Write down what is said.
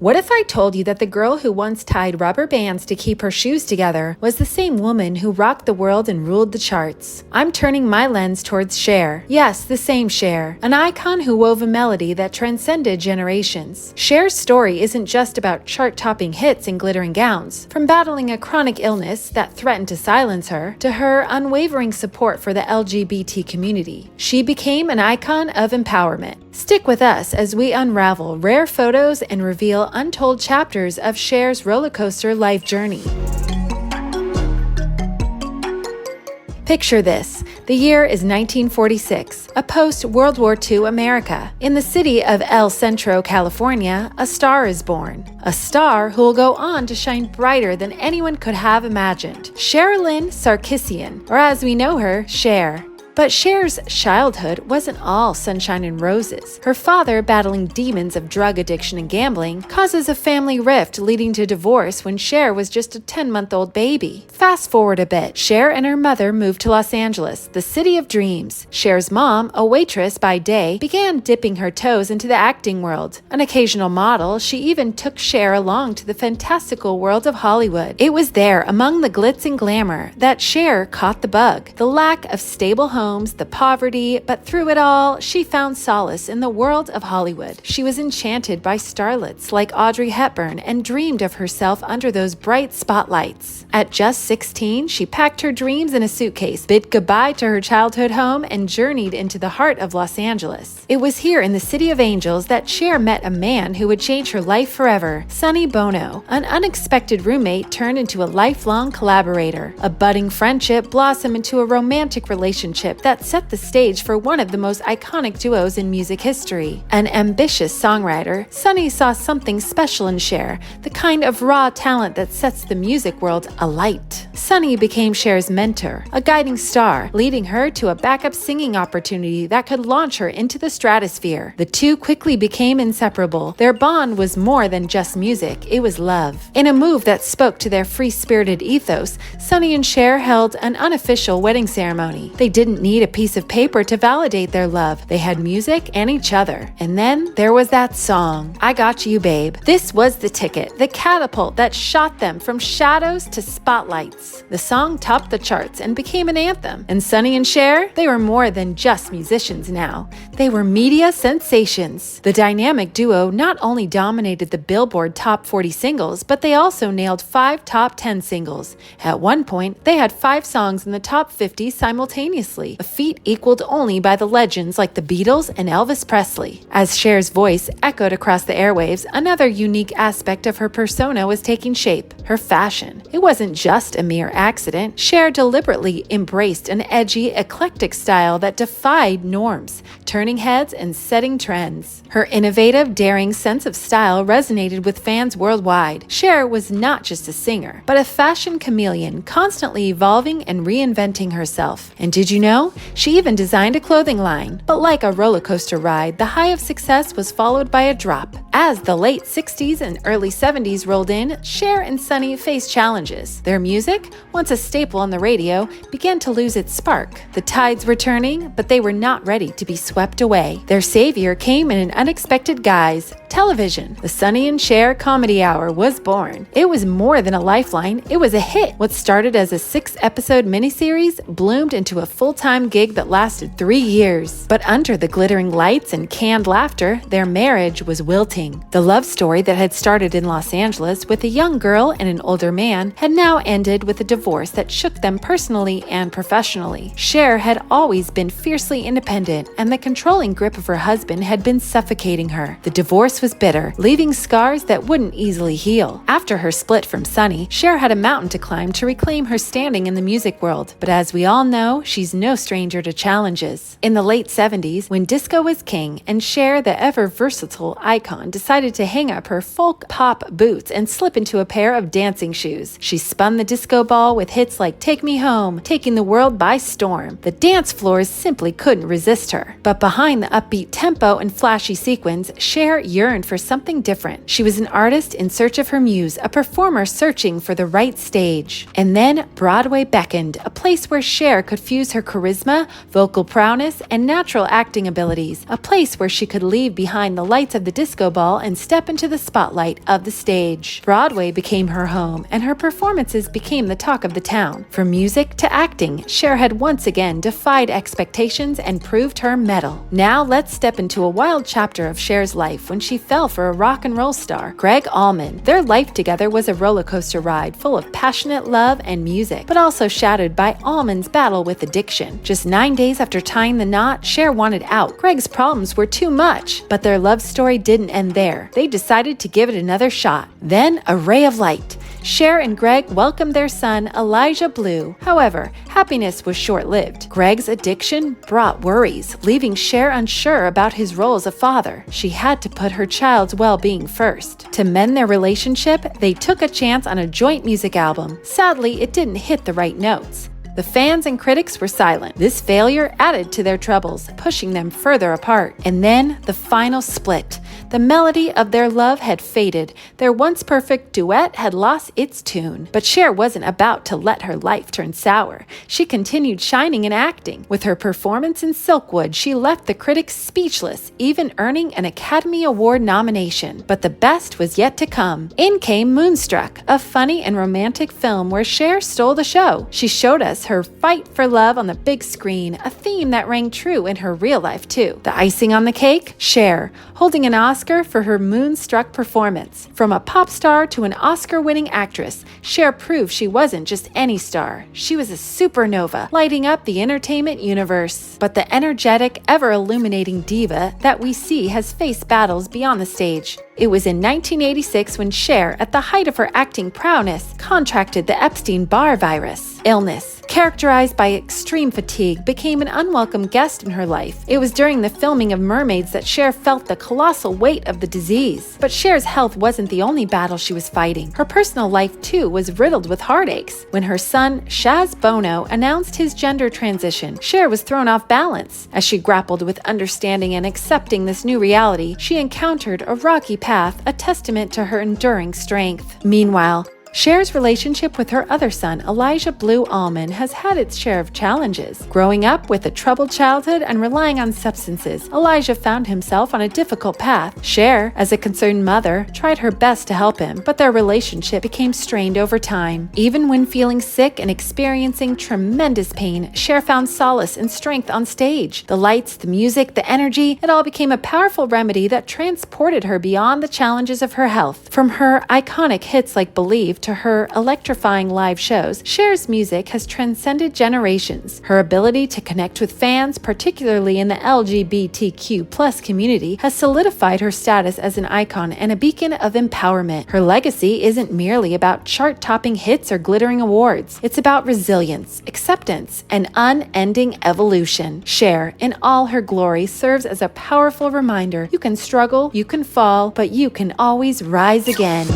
What if I told you that the girl who once tied rubber bands to keep her shoes together was the same woman who rocked the world and ruled the charts? I'm turning my lens towards Cher. Yes, the same Cher, an icon who wove a melody that transcended generations. Cher's story isn't just about chart-topping hits and glittering gowns. From battling a chronic illness that threatened to silence her, to her unwavering support for the LGBT community, she became an icon of empowerment. Stick with us as we unravel rare photos and reveal untold chapters of Cher's rollercoaster life journey. Picture this. The year is 1946, a post-World War II America. In the city of El Centro, California, a star is born. A star who will go on to shine brighter than anyone could have imagined. Sherilyn Sarkisian, or as we know her, Cher. But Cher's childhood wasn't all sunshine and roses. Her father, battling demons of drug addiction and gambling, causes a family rift leading to divorce when Cher was just a 10-month-old baby. Fast forward a bit, Cher and her mother moved to Los Angeles, the city of dreams. Cher's mom, a waitress by day, began dipping her toes into the acting world. An occasional model, she even took Cher along to the fantastical world of Hollywood. It was there, among the glitz and glamour, that Cher caught the bug. The lack of stable homes, the poverty, but through it all, she found solace in the world of Hollywood. She was enchanted by starlets like Audrey Hepburn and dreamed of herself under those bright spotlights. At just 16, she packed her dreams in a suitcase, bid goodbye to her childhood home, and journeyed into the heart of Los Angeles. It was here in the City of Angels that Cher met a man who would change her life forever, Sonny Bono. An unexpected roommate turned into a lifelong collaborator. A budding friendship blossomed into a romantic relationship that set the stage for one of the most iconic duos in music history. An ambitious songwriter, Sonny saw something special in Cher, the kind of raw talent that sets the music world alight. Sonny became Cher's mentor, a guiding star, leading her to a backup singing opportunity that could launch her into the stratosphere. The two quickly became inseparable. Their bond was more than just music, it was love. In a move that spoke to their free-spirited ethos, Sonny and Cher held an unofficial wedding ceremony. They didn't need a piece of paper to validate their love. They had music and each other. And then there was that song, I Got You Babe. This was the ticket, the catapult that shot them from shadows to spotlights. The song topped the charts and became an anthem. And Sonny and Cher, they were more than just musicians now. They were media sensations. The dynamic duo not only dominated the Billboard Top 40 singles, but they also nailed 5 Top 10 singles. At one point, they had 5 songs in the Top 50 simultaneously, a feat equaled only by the legends like the Beatles and Elvis Presley. As Cher's voice echoed across the airwaves, another unique aspect of her persona was taking shape, her fashion. It wasn't just a mere accident. Cher deliberately embraced an edgy, eclectic style that defied norms, turning heads and setting trends. Her innovative, daring sense of style resonated with fans worldwide. Cher was not just a singer, but a fashion chameleon, constantly evolving and reinventing herself. And did you know? She even designed a clothing line. But like a roller coaster ride, the high of success was followed by a drop. As the late 60s and early 70s rolled in, Cher and Sonny faced challenges. Their music, once a staple on the radio, began to lose its spark. The tides were turning, but they were not ready to be swept away. Their savior came in an unexpected guise: television. The Sonny and Cher Comedy Hour was born. It was more than a lifeline, it was a hit. What started as a 6-episode miniseries bloomed into a full-time gig that lasted 3 years. But under the glittering lights and canned laughter, their marriage was wilting. The love story that had started in Los Angeles with a young girl and an older man had now ended with a divorce that shook them personally and professionally. Cher had always been fiercely independent, and the controlling grip of her husband had been suffocating her. The divorce was bitter, leaving scars that wouldn't easily heal. After her split from Sonny, Cher had a mountain to climb to reclaim her standing in the music world. But as we all know, she's no stranger to challenges. In the late 70s, when disco was king and Cher, the ever-versatile icon, decided to hang up her folk pop boots and slip into a pair of dancing shoes, she spun the disco ball with hits like Take Me Home, taking the world by storm. The dance floors simply couldn't resist her. But behind the upbeat tempo and flashy sequins, Cher yearned yearned for something different. She was an artist in search of her muse, a performer searching for the right stage. And then Broadway beckoned, a place where Cher could fuse her charisma, vocal prowess, and natural acting abilities, a place where she could leave behind the lights of the disco ball and step into the spotlight of the stage. Broadway became her home, and her performances became the talk of the town. From music to acting, Cher had once again defied expectations and proved her mettle. Now let's step into a wild chapter of Cher's life when she fell for a rock and roll star, Gregg Allman. Their life together was a rollercoaster ride full of passionate love and music, but also shadowed by Allman's battle with addiction. Just 9 days after tying the knot, Cher wanted out. Gregg's problems were too much, but their love story didn't end there. They decided to give it another shot. Then a ray of light. Cher and Gregg welcomed their son, Elijah Blue. However, happiness was short-lived. Gregg's addiction brought worries, leaving Cher unsure about his role as a father. She had to put her child's well-being first. To mend their relationship, they took a chance on a joint music album. Sadly, it didn't hit the right notes. The fans and critics were silent. This failure added to their troubles, pushing them further apart. And then the final split. The melody of their love had faded. Their once perfect duet had lost its tune. But Cher wasn't about to let her life turn sour. She continued shining and acting. With her performance in Silkwood, she left the critics speechless, even earning an Academy Award nomination. But the best was yet to come. In came Moonstruck, a funny and romantic film where Cher stole the show. She showed us her fight for love on the big screen, a theme that rang true in her real life too. The icing on the cake? Cher, holding an Oscar for her Moonstruck performance. From a pop star to an Oscar-winning actress, Cher proved she wasn't just any star. She was a supernova, lighting up the entertainment universe. But the energetic, ever-illuminating diva that we see has faced battles beyond the stage. It was in 1986 when Cher, at the height of her acting prowess, contracted the Epstein-Barr virus. Illness, characterized by extreme fatigue, became an unwelcome guest in her life. It was during the filming of Mermaids that Cher felt the colossal weight of the disease. But Cher's health wasn't the only battle she was fighting. Her personal life, too, was riddled with heartaches. When her son, Shaz Bono, announced his gender transition, Cher was thrown off balance. As she grappled with understanding and accepting this new reality, she encountered a rocky path, a testament to her enduring strength. Meanwhile, Cher's relationship with her other son, Elijah Blue Allman, has had its share of challenges. Growing up with a troubled childhood and relying on substances, Elijah found himself on a difficult path. Cher, as a concerned mother, tried her best to help him, but their relationship became strained over time. Even when feeling sick and experiencing tremendous pain, Cher found solace and strength on stage. The lights, the music, the energy, it all became a powerful remedy that transported her beyond the challenges of her health. From her iconic hits like Believe to her electrifying live shows, Cher's music has transcended generations. Her ability to connect with fans, particularly in the LGBTQ+ community, has solidified her status as an icon and a beacon of empowerment. Her legacy isn't merely about chart-topping hits or glittering awards. It's about resilience, acceptance, and unending evolution. Cher, in all her glory, serves as a powerful reminder: you can struggle, you can fall, but you can always rise again.